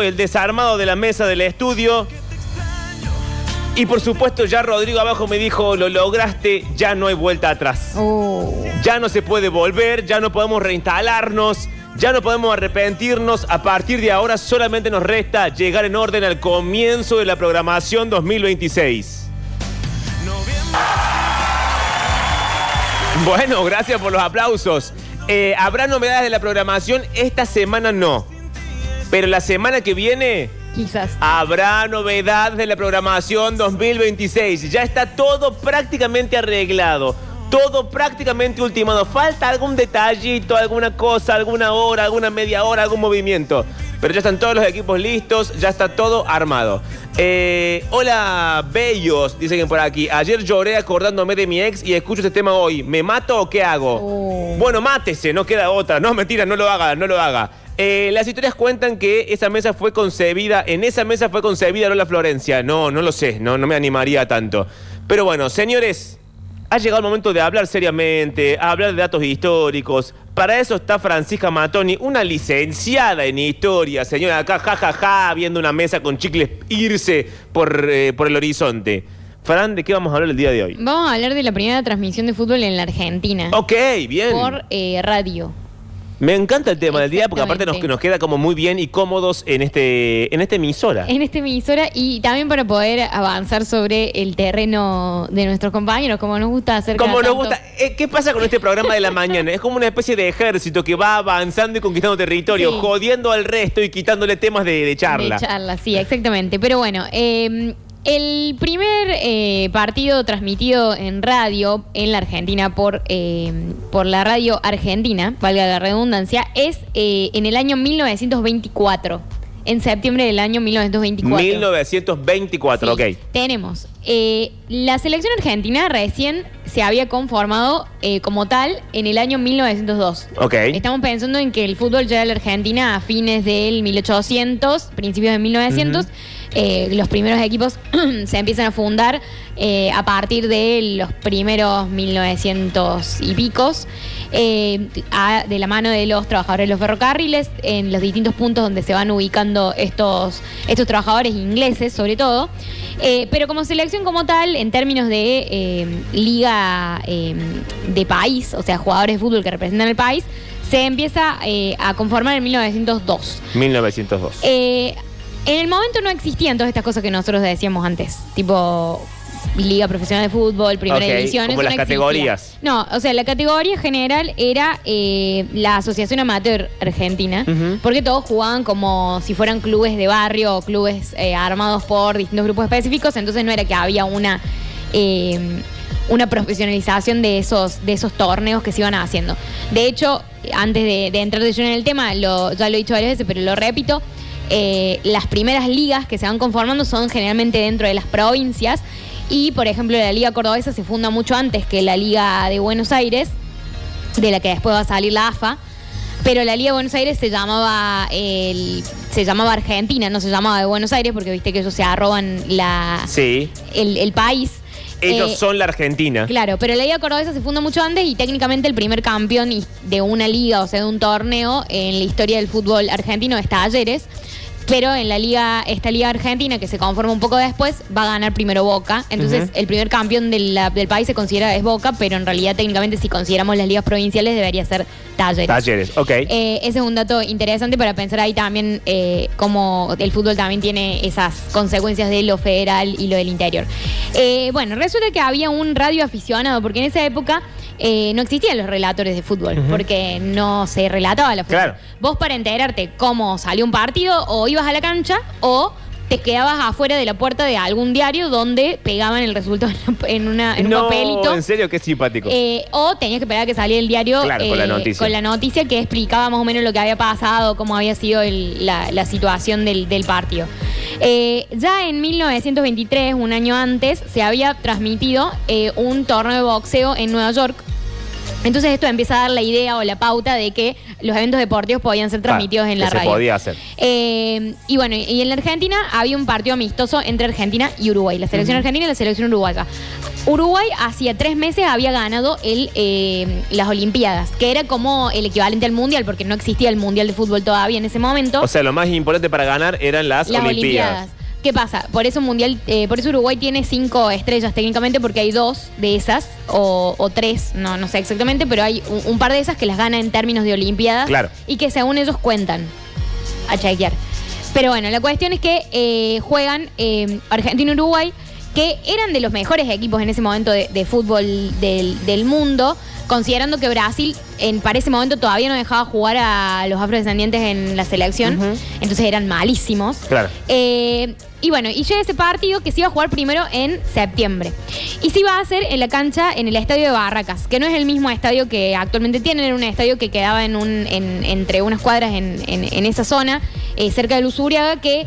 el desarmado de la mesa del estudio. Y por supuesto ya Rodrigo abajo me dijo, lo lograste, ya no hay vuelta atrás. Ya no se puede volver, ya no podemos reinstalarnos, ya no podemos arrepentirnos. A partir de ahora solamente nos resta llegar en orden al comienzo de la programación 2026. Bueno, gracias por los aplausos. Habrá novedades de la programación, esta semana no. Pero la semana que viene... quizás habrá novedades de la programación 2026. Ya está todo prácticamente arreglado. Todo prácticamente ultimado. Falta algún detallito, alguna cosa, alguna hora, alguna media hora, algún movimiento. Pero ya están todos los equipos listos, ya está todo armado. Hola, bellos, dicen por aquí. Ayer lloré acordándome de mi ex y escucho este tema hoy. ¿Me mato o qué hago? Bueno, mátese, no queda otra. No, mentira, no lo haga, no lo haga. Las historias cuentan que en esa mesa fue concebida Lola Florencia. No lo sé, no me animaría tanto. Pero bueno, señores, ha llegado el momento de hablar seriamente, hablar de datos históricos. Para eso está Francisca Matoni, una licenciada en historia, señora, acá jajaja, viendo una mesa con chicles irse por el horizonte. Fran, ¿de qué vamos a hablar el día de hoy? Vamos a hablar de la primera transmisión de fútbol en la Argentina. Ok, bien. Por radio. Me encanta el tema del día porque aparte nos queda como muy bien y cómodos en esta emisora. En esta emisora y también para poder avanzar sobre el terreno de nuestros compañeros, como nos gusta hacer. Como nos gusta. ¿Qué pasa con este programa de la mañana? Es como una especie de ejército que va avanzando y conquistando territorio, sí, jodiendo al resto y quitándole temas de charla. De charla, sí, exactamente. Pero bueno, el primer partido transmitido en radio en la Argentina por la radio argentina, valga la redundancia, es en el año 1924. En septiembre del año 1924. 1924, sí, ok. Tenemos. La selección argentina recién se había conformado como tal en el año 1902. Ok. Estamos pensando en que el fútbol llega a la Argentina a fines del 1800, principios de 1900. Los primeros equipos se empiezan a fundar a partir de los primeros 1900 y picos, de la mano de los trabajadores de los ferrocarriles, en los distintos puntos donde se van ubicando estos trabajadores ingleses, sobre todo. Pero como selección como tal, en términos de liga de país, o sea, jugadores de fútbol que representan el país, se empieza a conformar en 1902. 1902. En el momento no existían todas estas cosas que nosotros decíamos antes, tipo Liga Profesional de Fútbol, Primera División. Como las categorías. No, o sea, la categoría general era la Asociación Amateur Argentina, porque todos jugaban como si fueran clubes de barrio o clubes armados por distintos grupos específicos, entonces no era que había una profesionalización de esos torneos que se iban haciendo. De hecho, antes de entrar de lleno en el tema, ya lo he dicho varias veces, pero lo repito, las primeras ligas que se van conformando son generalmente dentro de las provincias y, por ejemplo, la Liga Cordobesa se funda mucho antes que la Liga de Buenos Aires, de la que después va a salir la AFA, pero la Liga de Buenos Aires se llamaba Argentina, no se llamaba de Buenos Aires porque viste que ellos se arroban el país. Ellos son la Argentina. Claro, pero la Liga Cordobesa se funda mucho antes y técnicamente el primer campeón de una liga, o sea, de un torneo en la historia del fútbol argentino es Talleres. Pero en esta liga argentina, que se conforma un poco después, va a ganar primero Boca. Entonces, el primer campeón del país se considera es Boca, pero en realidad, técnicamente, si consideramos las ligas provinciales, debería ser Talleres. Talleres, ok. Ese es un dato interesante para pensar ahí también cómo el fútbol también tiene esas consecuencias de lo federal y lo del interior. Bueno, resulta que había un radio aficionado, porque en esa época no existían los relatores de fútbol, porque no se relataba la fútbol. Claro. Vos, para enterarte cómo salió un partido, o ibas a la cancha o te quedabas afuera de la puerta de algún diario donde pegaban el resultado en un papelito. No, en serio, qué simpático. O tenías que esperar a que saliera el diario, claro, con la noticia que explicaba más o menos lo que había pasado, cómo había sido la situación del partido. Ya en 1923, un año antes, se había transmitido un torneo de boxeo en Nueva York. Entonces esto empieza a dar la idea o la pauta de que los eventos deportivos podían ser transmitidos en la radio. Se podía hacer. Y bueno, y en la Argentina había un partido amistoso entre Argentina y Uruguay, la selección argentina y la selección uruguaya. Uruguay hacía 3 meses había ganado las Olimpiadas, que era como el equivalente al Mundial, porque no existía el Mundial de Fútbol todavía en ese momento. O sea, lo más importante para ganar eran las Olimpiadas. ¿Qué pasa? Por eso por eso Uruguay tiene 5 estrellas técnicamente, porque hay 2 de esas, o 3, no sé exactamente, pero hay un par de esas que las gana en términos de Olimpiadas. Claro. Y que según ellos cuentan a chequear. Pero bueno, la cuestión es que juegan Argentina y Uruguay, que eran de los mejores equipos en ese momento de fútbol del mundo, considerando que Brasil para ese momento todavía no dejaba jugar a los afrodescendientes en la selección, entonces eran malísimos. Claro. Y bueno, y llega ese partido que se iba a jugar primero en septiembre. Y se iba a hacer en la cancha, en el estadio de Barracas, que no es el mismo estadio que actualmente tienen, era un estadio que quedaba entre unas cuadras en esa zona, cerca de Lusuriaga, que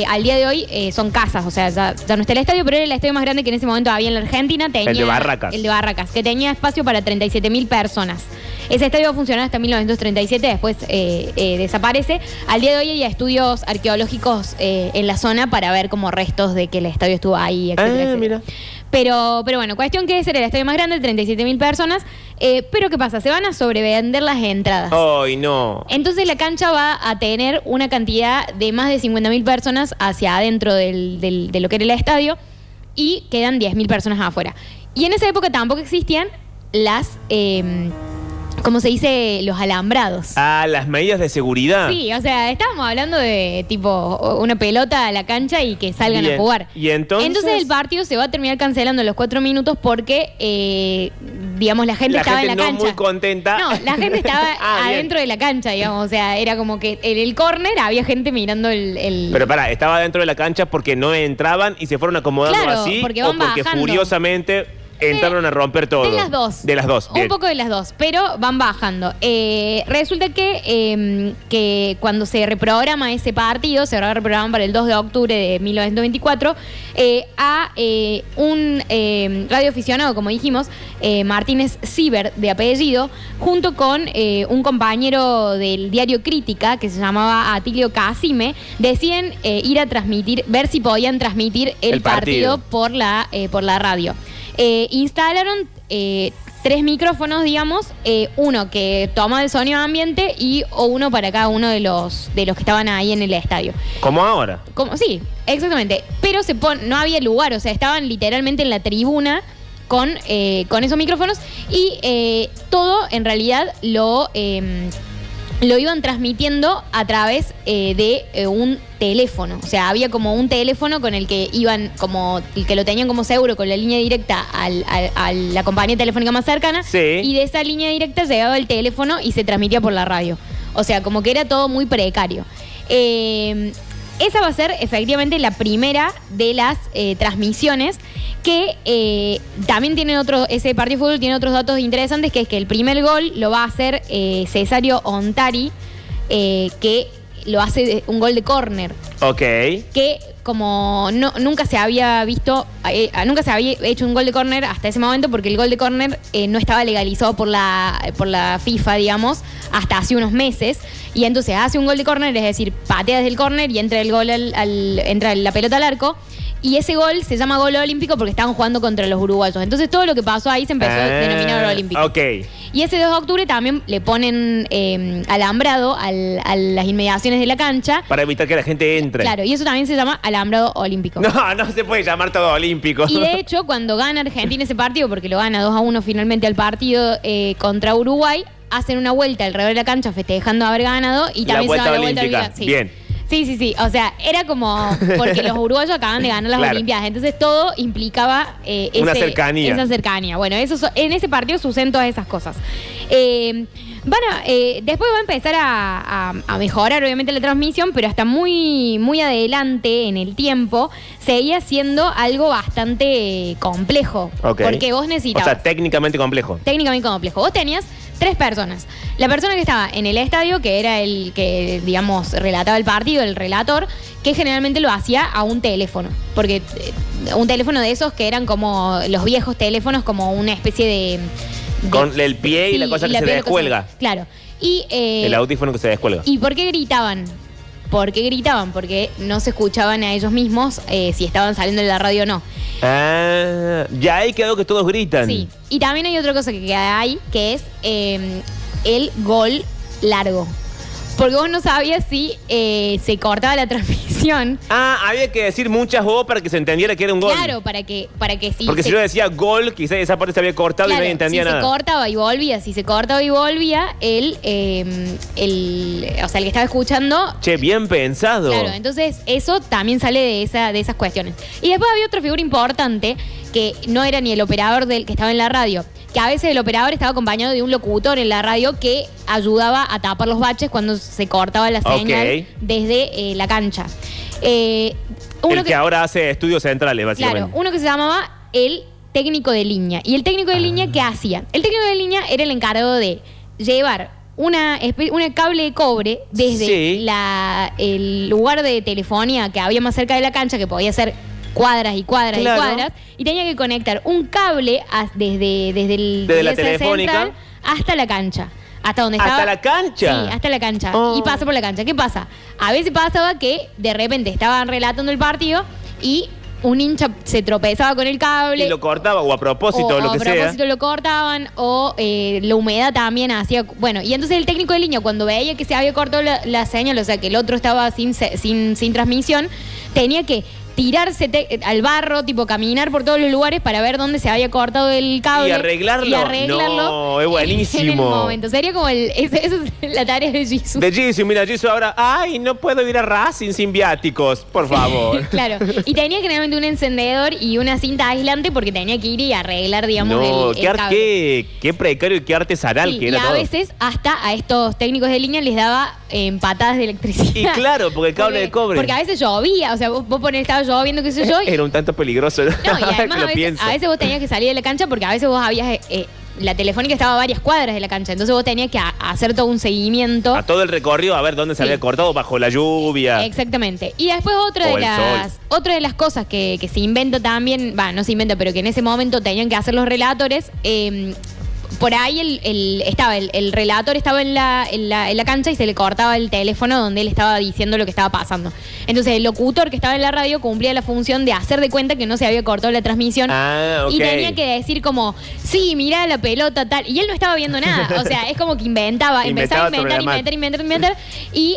al día de hoy son casas, o sea, ya no está el estadio, pero era el estadio más grande que en ese momento había en la Argentina. El de Barracas. El de Barracas, que tenía espacio para 37.000 personas. Ese estadio va a funcionar hasta 1937, después desaparece. Al día de hoy hay estudios arqueológicos en la zona para ver como restos de que el estadio estuvo ahí, etcétera, etcétera. Mira. Pero bueno, cuestión que ese era el estadio más grande, 37.000 personas. Pero ¿qué pasa? Se van a sobrevender las entradas. ¡Ay, no! Entonces la cancha va a tener una cantidad de más de 50.000 personas hacia adentro de lo que era el estadio, y quedan 10.000 personas afuera. Y en esa época tampoco existían las... ¿cómo se dice? Los alambrados. Ah, las medidas de seguridad. Sí, o sea, estábamos hablando de tipo una pelota a la cancha y que salgan a jugar. ¿Y entonces? El partido se va a terminar cancelando en los 4 minutos porque, digamos, la gente estaba en la cancha. Muy contenta. No, la gente estaba adentro de la cancha, digamos. O sea, era como que en el córner había gente mirando el... Pero pará, estaba dentro de la cancha porque no entraban y se fueron acomodando, claro, así, porque van o porque bajando. Furiosamente entraron a romper todo. De las dos. De las dos, bien. Un poco de las dos, pero van bajando. Resulta que cuando se reprograma ese partido, se reprograma para el 2 de octubre de 1924, a un radioaficionado, como dijimos, Martínez Sieber, de apellido, junto con un compañero del diario Crítica, que se llamaba Atilio Casime, deciden ir a transmitir, ver si podían transmitir el partido por la radio. Instalaron 3 micrófonos, digamos, uno que toma el sonido ambiente y uno para cada uno de los que estaban ahí en el estadio. ¿Como ahora? Sí, exactamente. Pero no había lugar, o sea, estaban literalmente en la tribuna con esos micrófonos, y todo en realidad lo iban transmitiendo a través de un teléfono. O sea, había como un teléfono con el que iban, como el que lo tenían como seguro, con la línea directa a la compañía telefónica más cercana. Sí. Y de esa línea directa llegaba el teléfono y se transmitía por la radio. O sea, como que era todo muy precario. Esa va a ser efectivamente la primera de las transmisiones, que también tienen ese partido de fútbol tiene otros datos interesantes, que es que el primer gol lo va a hacer Cesario Ontari, que lo hace un gol de córner. Ok. Que como nunca se había visto, nunca se había hecho un gol de córner hasta ese momento, porque el gol de córner no estaba legalizado por la FIFA, digamos, hasta hace unos meses. Y entonces hace un gol de córner, es decir, patea desde el córner y entra el gol entra la pelota al arco. Y ese gol se llama gol olímpico porque estaban jugando contra los uruguayos. Entonces todo lo que pasó ahí se empezó a denominar gol olímpico. Ok. Y ese 2 de octubre también le ponen alambrado a las inmediaciones de la cancha. Para evitar que la gente entre. Claro, y eso también se llama alambrado olímpico. No se puede llamar todo olímpico. Y de hecho, cuando gana Argentina ese partido, porque lo gana 2-1 finalmente al partido contra Uruguay, hacen una vuelta alrededor de la cancha festejando haber ganado, y también se da la vuelta olímpica. Sí. Bien. Sí. O sea, era como porque los uruguayos acaban de ganar las Olimpiadas. Entonces todo implicaba una cercanía. Esa cercanía. Bueno, en ese partido suceden todas esas cosas. Después va a empezar a mejorar obviamente la transmisión, pero hasta muy, muy adelante en el tiempo seguía siendo algo bastante complejo. Okay. Porque vos necesitabas... O sea, técnicamente complejo. Técnicamente complejo. Vos tenías 3 personas. La persona que estaba en el estadio, que era el que, digamos, relataba el partido, el relator, que generalmente lo hacía a un teléfono. Porque un teléfono de esos que eran como los viejos teléfonos, como una especie de con el pie y la cosa que se descuelga. Claro. Y, el audífono que se descuelga. ¿Y por qué gritaban? ¿por qué gritaban? Porque no se escuchaban a ellos mismos si estaban saliendo de la radio o no. Ah, ya ahí quedó que todos gritan. Sí, y también hay otra cosa que queda ahí, que es el gol largo. Porque vos no sabías si se cortaba la transmisión. Ah, había que decir muchas O para que se entendiera que era un gol. Claro, para que sí. Porque si yo decía gol, quizás esa parte se había cortado, claro, y nadie entendía nada. Si se cortaba y volvía, el que estaba escuchando. Che, bien pensado. Claro, entonces eso también sale de esas cuestiones. Y después había otra figura importante que no era ni el operador que estaba en la radio, que a veces el operador estaba acompañado de un locutor en la radio que ayudaba a tapar los baches cuando se cortaba la señal desde la cancha. El que ahora hace estudios centrales, básicamente. Claro, uno que se llamaba el técnico de línea. ¿Y el técnico de línea qué hacía? El técnico de línea era el encargado de llevar una cable de cobre desde el lugar de telefonía que había más cerca de la cancha, que podía ser cuadras y cuadras y cuadras, y tenía que conectar un cable desde la telefónica central hasta la cancha. Hasta donde estaba. ¿Hasta la cancha? Sí, hasta la cancha. Y pasa por la cancha. ¿Qué pasa? A veces pasaba que de repente estaban relatando el partido y un hincha se tropezaba con el cable. Y lo cortaba, o a propósito, o lo que sea. A propósito lo cortaban, o la humedad también hacía. Bueno, y entonces el técnico de línea, cuando veía que se había cortado la señal, o sea, que el otro estaba sin transmisión, tenía que tirarse al barro, tipo caminar por todos los lugares para ver dónde se había cortado el cable. Y arreglarlo. No, es buenísimo. En el momento. Sería como esa es la tarea de Jisoo. De Jisoo, mira, Jisoo ahora, ay, no puedo ir a Racing sin viáticos, por favor. Claro. Y tenía generalmente un encendedor y una cinta aislante porque tenía que ir y arreglar, digamos, el cable. Qué precario y qué artesanal que era todo. Y a veces hasta a estos técnicos de línea les daba patadas de electricidad. Y claro, porque el cable de cobre. Porque a veces llovía, o sea, vos estabas lloviendo, qué sé yo. Era un tanto peligroso. No, y además a veces vos tenías que salir de la cancha porque a veces vos habías... la telefónica estaba a varias cuadras de la cancha, entonces vos tenías que hacer todo un seguimiento. A todo el recorrido, a ver dónde se había cortado bajo la lluvia. Exactamente. Y después otra de las cosas que se inventa también, no se inventa, pero que en ese momento tenían que hacer los relatores, por ahí el relator estaba en la cancha y se le cortaba el teléfono donde él estaba diciendo lo que estaba pasando. Entonces el locutor que estaba en la radio cumplía la función de hacer de cuenta que no se había cortado la transmisión. Y tenía que decir como, sí, mirá la pelota, tal. Y él no estaba viendo nada. O sea, es como que empezaba a inventar. Y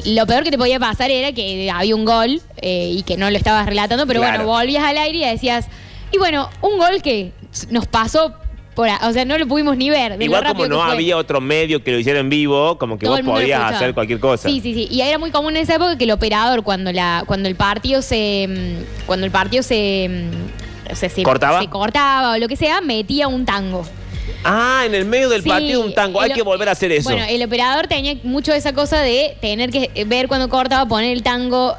lo peor que te podía pasar era que había un gol y que no lo estabas relatando, pero bueno, volvías al aire y decías... Y bueno, un gol que nos pasó o sea, no lo pudimos ni ver. Igual como no había otro medio que lo hiciera en vivo, como que vos podías hacer cualquier cosa. Sí. Y era muy común en esa época que el operador, cuando el partido se cortaba o lo que sea, metía un tango. En el medio del partido un tango. Hay que volver a hacer eso. Bueno, el operador tenía mucho esa cosa de tener que ver cuando cortaba, poner el tango,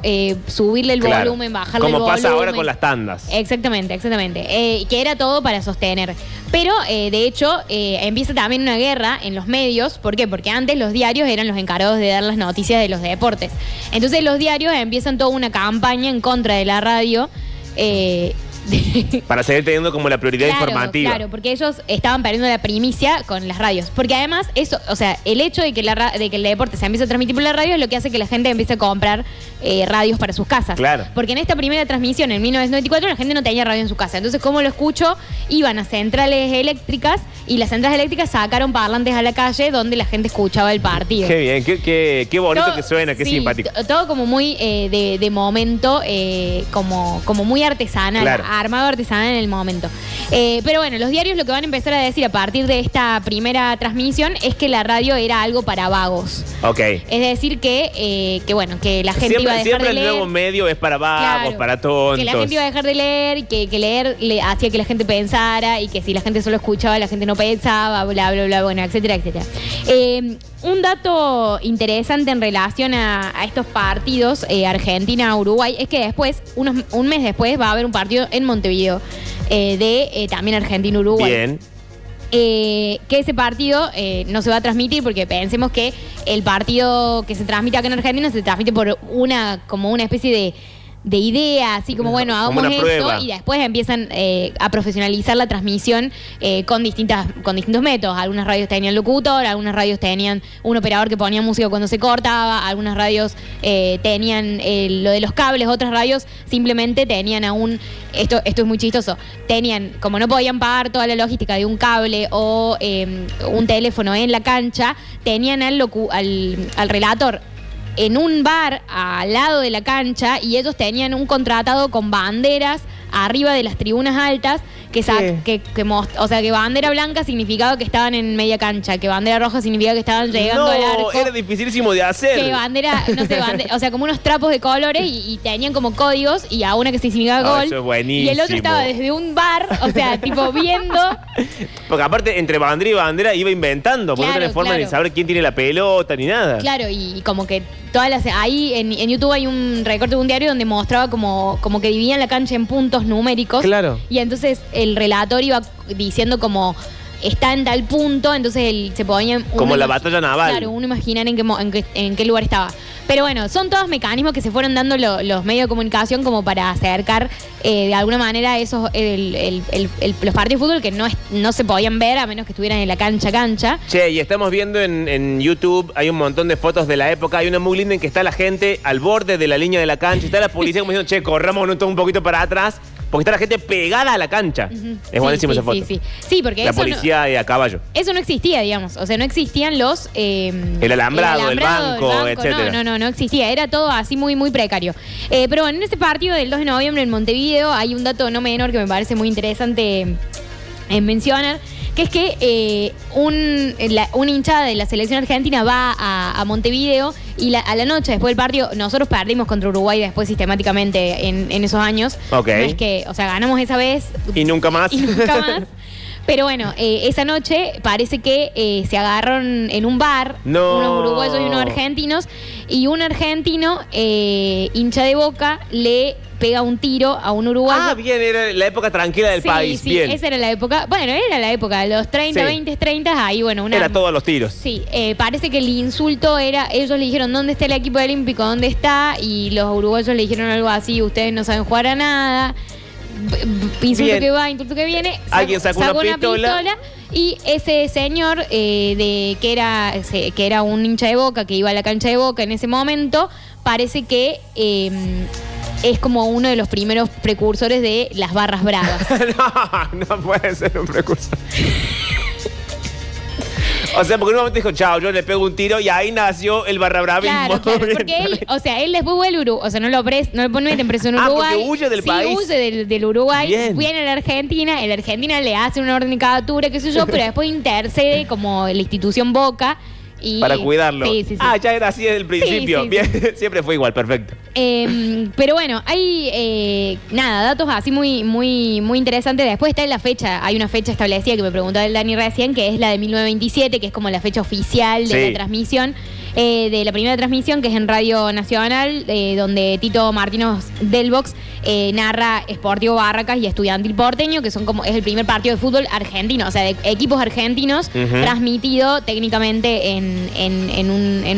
subirle el volumen, bajarle el volumen. Como pasa ahora con las tandas. Exactamente. Que era todo para sostener. Pero, de hecho, empieza también una guerra en los medios. ¿Por qué? Porque antes los diarios eran los encargados de dar las noticias de los deportes. Entonces los diarios empiezan toda una campaña en contra de la radio, para seguir teniendo como la prioridad informativa. Claro, porque ellos estaban perdiendo la primicia con las radios. Porque además, eso, o sea, el hecho de que el deporte se empiece a transmitir por la radio es lo que hace que la gente empiece a comprar radios para sus casas. Claro. Porque en esta primera transmisión, en 1994, la gente no tenía radio en su casa. Entonces, ¿cómo lo escucho? Iban a centrales eléctricas y las centrales eléctricas sacaron parlantes a la calle donde la gente escuchaba el partido. Qué bien, qué bonito todo, que suena, qué simpático. Todo como muy de momento, como muy artesanal. Claro. Armado artesanal en el momento. Pero bueno, los diarios lo que van a empezar a decir a partir de esta primera transmisión es que la radio era algo para vagos. Ok. Es decir, que la gente iba a dejar de leer. Siempre el nuevo medio es para vagos, para tontos. Que la gente iba a dejar de leer, que leer le hacía que la gente pensara y que si la gente solo escuchaba, la gente no pensaba, bla, bla, bla, bueno, etcétera, etcétera. Un dato interesante en relación a estos partidos, Argentina-Uruguay, es que después, un mes después, va a haber un partido en Montevideo también Argentina-Uruguay. Bien. Que ese partido no se va a transmitir porque pensemos que el partido que se transmite acá en Argentina se transmite por una especie de idea, así como, bueno, Como hagamos una eso, prueba. y después empiezan a profesionalizar la transmisión con distintos métodos. Algunas radios tenían locutor, algunas radios tenían un operador que ponía música cuando se cortaba, algunas radios tenían lo de los cables, otras radios simplemente tenían esto es muy chistoso, tenían, como no podían pagar toda la logística de un cable o un teléfono en la cancha, tenían al relator en un bar al lado de la cancha, y ellos tenían un contratado con banderas arriba de las tribunas altas o sea, que bandera blanca significaba que estaban en media cancha, que bandera roja significaba que estaban llegando al arco. Era dificilísimo de hacer. Que bandera, no sé, o sea, como unos trapos de colores y tenían como códigos, y a una que significaba gol. Eso es buenísimo. Y el otro estaba desde un bar, o sea, tipo viendo. Porque aparte, entre bandera y bandera iba inventando, porque no tenés forma de saber quién tiene la pelota ni nada. Claro, y como que ahí en YouTube hay un recorte de un diario donde mostraba como que dividían la cancha en puntos numéricos. Claro. Y entonces el relator iba diciendo como está en tal punto, entonces se ponía... Como la batalla naval. Claro, uno imaginar en qué lugar estaba. Pero bueno, son todos mecanismos que se fueron dando los medios de comunicación como para acercar de alguna manera los partidos de fútbol que no se podían ver a menos que estuvieran en la cancha. Che, y estamos viendo en YouTube, hay un montón de fotos de la época, hay una muy linda en que está la gente al borde de la línea de la cancha, está la policía como diciendo, che, corramos un poquito para atrás, porque está la gente pegada a la cancha. Es buenísima esa foto. Sí, porque la policía a caballo. Eso no existía, digamos. O sea, no existían los... el alambrado, el banco, etcétera. No existía. Era todo así muy, muy precario. Pero bueno, en ese partido del 2 de noviembre en Montevideo hay un dato no menor que me parece muy interesante mencionar, que es que una hinchada de la selección argentina va a Montevideo y a la noche después del partido, nosotros perdimos contra Uruguay después sistemáticamente en esos años. Ok. No es que, o sea, ganamos esa vez. Y nunca más. Pero bueno, esa noche parece que se agarraron en un bar unos uruguayos y unos argentinos, y un argentino, hincha de Boca, le pega un tiro a un uruguayo. Ah, bien, era la época tranquila del país. Sí, bien. Esa era la época. Bueno, era la época de los 30, 20, 30, ahí, bueno, era todos los tiros. Sí, parece que el insulto era, ellos le dijeron, ¿dónde está el equipo olímpico? ¿Dónde está? Y los uruguayos le dijeron algo así, ustedes no saben jugar a nada. Insulto que va, insulto que viene. Alguien sacó una pistola. Y ese señor que era un hincha de Boca, que iba a la cancha de Boca en ese momento, parece que es como uno de los primeros precursores de las barras bravas. No puede ser un precursor. O sea, porque en un momento dijo, chao, yo le pego un tiro, y ahí nació el barrabravismo. Claro, porque él después vuelve Uruguay, o sea, no lo meten preso en Uruguay. Porque huye del país. Huye del Uruguay, Bien. viene a la Argentina, en la Argentina le hace una orden de captura, qué sé yo, pero después intercede como la institución Boca. Para cuidarlo. Sí. Ya era así desde el principio. Sí. Bien, siempre fue igual, perfecto. Pero bueno, hay datos así muy, muy, muy interesantes. Después está en la fecha, hay una fecha establecida que me preguntó el Dani recién, que es la de 1927, que es como la fecha oficial de la transmisión, de la primera transmisión, que es en Radio Nacional, donde Tito Martínez del Box narra Sportivo Barracas y Estudiantil Porteño, que es el primer partido de fútbol argentino, o sea, de equipos argentinos, transmitido técnicamente en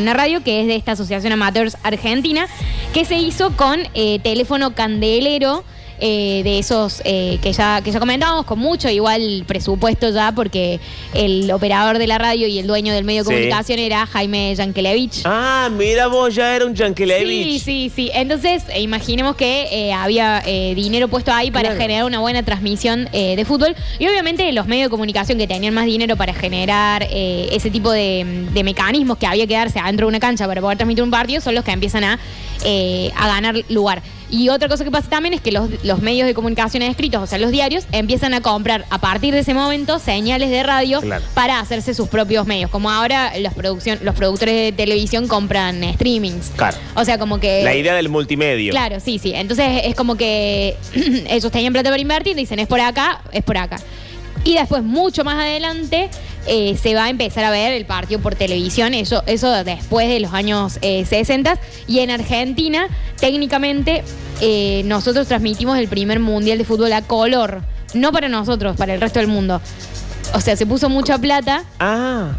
una radio que es de esta Asociación Amateurs Argentina, que se hizo con teléfono candelero, de esos que ya comentábamos, con mucho igual presupuesto ya, porque el operador de la radio y el dueño del medio de comunicación era Jaime Yankelevich. Ah, mira vos, ya era un Yankelevich. Sí. Entonces, imaginemos que había dinero puesto ahí para generar una buena transmisión de fútbol. Y obviamente los medios de comunicación que tenían más dinero para generar ese tipo de mecanismos que había que darse adentro de una cancha para poder transmitir un partido son los que empiezan a ganar lugar. Y otra cosa que pasa también es que los medios de comunicación escritos, o sea, los diarios, empiezan a comprar a partir de ese momento señales de radio para hacerse sus propios medios. Como ahora los productores de televisión compran streamings. Claro. O sea, como que... La idea del multimedio. Claro, sí. Entonces es como que ellos tenían plata para invertir, dicen es por acá. Y después, mucho más adelante, se va a empezar a ver el partido por televisión, eso después de los años 60. Y en Argentina, técnicamente, nosotros transmitimos el primer mundial de fútbol a color. No para nosotros, para el resto del mundo. O sea, se puso mucha plata.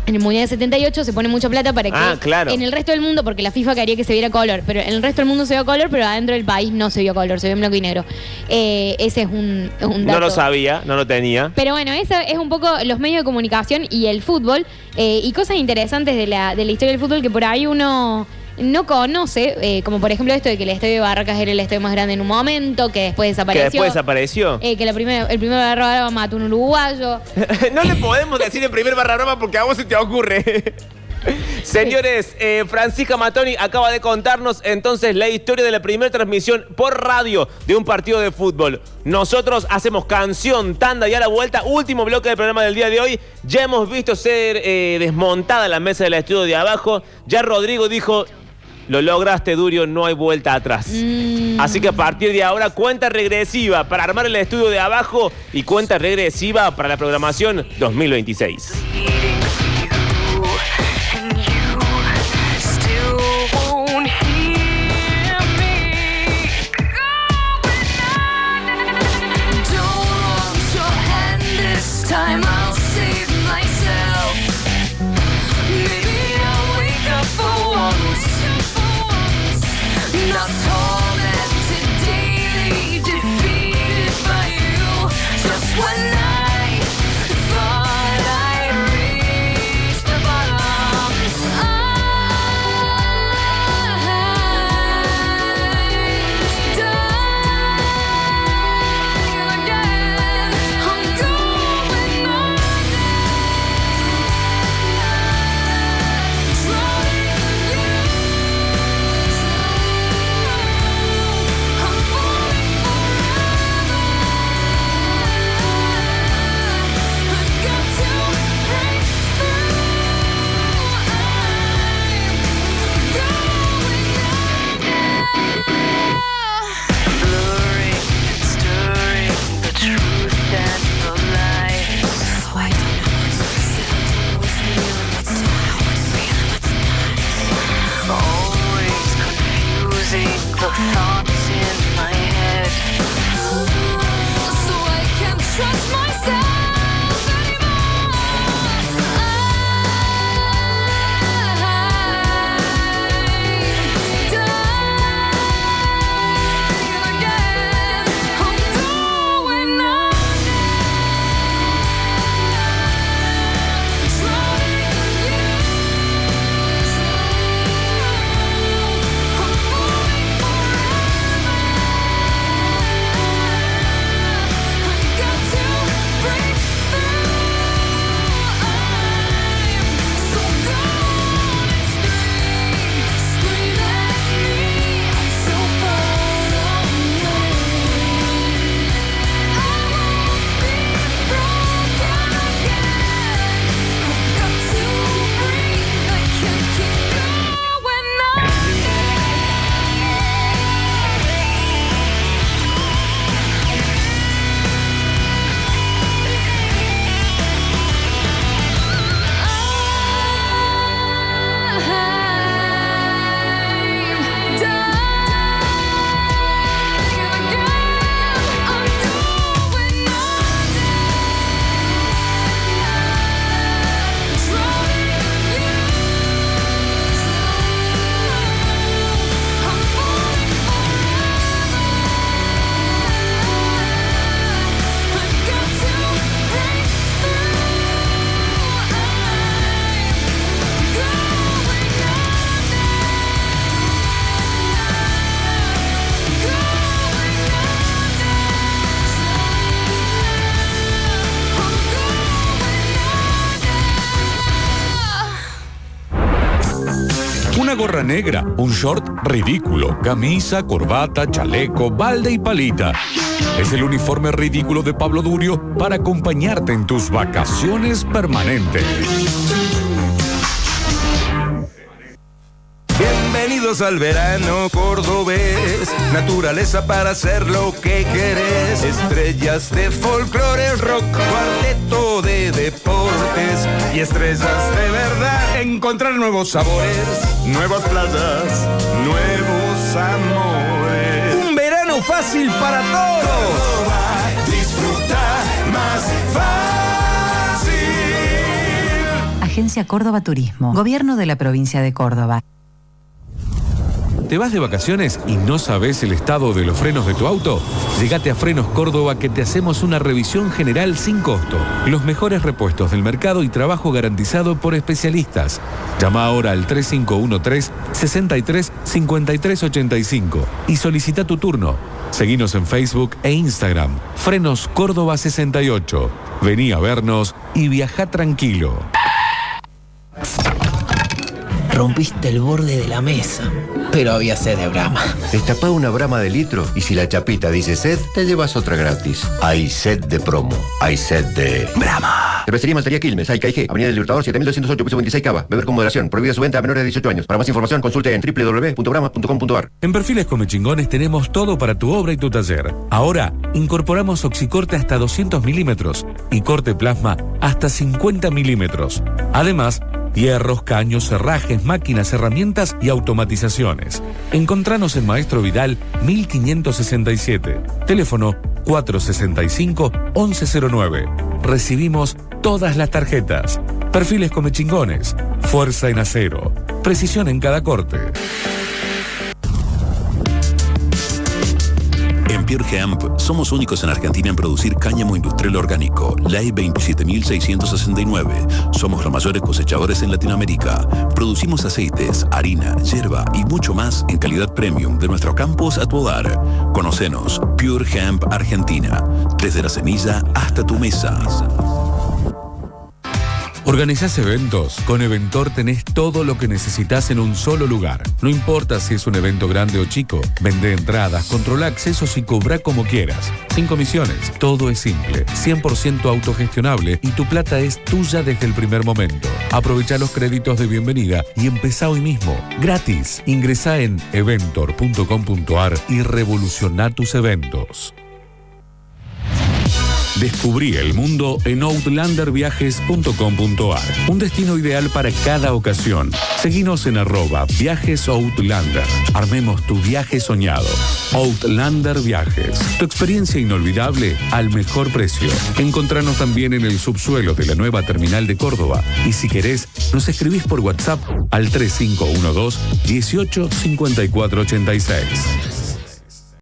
En el Mundial de 78 se pone mucha plata para que claro. En el resto del mundo, porque la FIFA quería que se viera color, pero en el resto del mundo se vio color, pero adentro del país no se vio color, se vio en blanco y negro. Ese es un dato. No lo sabía, no lo tenía. Pero bueno, eso es un poco los medios de comunicación y el fútbol, y cosas interesantes de la historia del fútbol que por ahí uno no conoce, como por ejemplo esto de que el estadio de Barracas era el estadio más grande en un momento, que después desapareció. Que el primer Barra mató a un uruguayo. No le podemos decir el primer Barra Brava porque a vos se te ocurre. Señores, Francisca Matoni acaba de contarnos entonces la historia de la primera transmisión por radio de un partido de fútbol. Nosotros hacemos canción, tanda y a la vuelta, último bloque del programa del día de hoy. Ya hemos visto ser desmontada la mesa del estudio de abajo. Ya Rodrigo dijo: lo lograste, Durio, no hay vuelta atrás. Así que a partir de ahora, cuenta regresiva para armar el estudio de abajo y cuenta regresiva para la programación 2026. Time I'll save myself. Maybe I'll wake up for once. Not tormented daily, defeated by you. Just when I thought I reached the bottom, I'm dying again. I'm going on. The thoughts in my head, so I can't trust myself anymore. I'm dying again. I'm going on. Una gorra negra, un short ridículo, camisa, corbata, chaleco, balde y palita. Es el uniforme ridículo de Pablo Durio para acompañarte en tus vacaciones permanentes. Bienvenidos al verano cordobés, naturaleza para hacer lo que querés, estrellas de folclore, rock, cuarteto de deportes y estrellas de verdad. Encontrar nuevos sabores, nuevas playas, nuevos amores. Un verano fácil para todos. Córdoba, disfruta más fácil. Agencia Córdoba Turismo. Gobierno de la provincia de Córdoba. ¿Te vas de vacaciones y no sabes el estado de los frenos de tu auto? Llegate a Frenos Córdoba que te hacemos una revisión general sin costo. Los mejores repuestos del mercado y trabajo garantizado por especialistas. Llama ahora al 3513-635385 y solicita tu turno. Seguinos en Facebook e Instagram. Frenos Córdoba 68. Vení a vernos y viajá tranquilo. Rompiste el borde de la mesa, pero había sed de Brahma. Destapá una Brahma de litro y si la chapita dice sed, te llevas otra gratis. Hay sed de promo. Hay sed de Brahma. Cervecería Maltería Quilmes, AIKG, Avenida del Libertador, 7208, piso 26 Cava. Beber con moderación. Prohibida su venta a menores de 18 años. Para más información, consulte en www.brahma.com.ar. En Perfiles Comechingones tenemos todo para tu obra y tu taller. Ahora, incorporamos oxicorte hasta 200 milímetros y corte plasma hasta 50 milímetros. Además, hierros, caños, herrajes, máquinas, herramientas y automatizaciones. Encontranos en Maestro Vidal 1567. Teléfono 465-1109. Recibimos todas las tarjetas. Perfiles Comechingones. Fuerza en acero. Precisión en cada corte. En Pure Hemp somos únicos en Argentina en producir cáñamo industrial orgánico, Ley 27669. Somos los mayores cosechadores en Latinoamérica. Producimos aceites, harina, yerba y mucho más en calidad premium de nuestro campus a tu hogar. Conocenos, Pure Hemp Argentina. Desde la semilla hasta tu mesa. ¿Organizás eventos? Con Eventor tenés todo lo que necesitas en un solo lugar. No importa si es un evento grande o chico. Vende entradas, controla accesos y cobra como quieras. Sin comisiones. Todo es simple, 100% autogestionable y tu plata es tuya desde el primer momento. Aprovecha los créditos de bienvenida y empezá hoy mismo. Gratis. Ingresá en eventor.com.ar y revoluciona tus eventos. Descubrí el mundo en outlanderviajes.com.ar. Un destino ideal para cada ocasión. Seguinos en @viajesoutlander. Armemos tu viaje soñado. Outlander Viajes. Tu experiencia inolvidable al mejor precio. Encontranos también en el subsuelo de la nueva terminal de Córdoba. Y si querés, nos escribís por WhatsApp al 3512 18 54 86.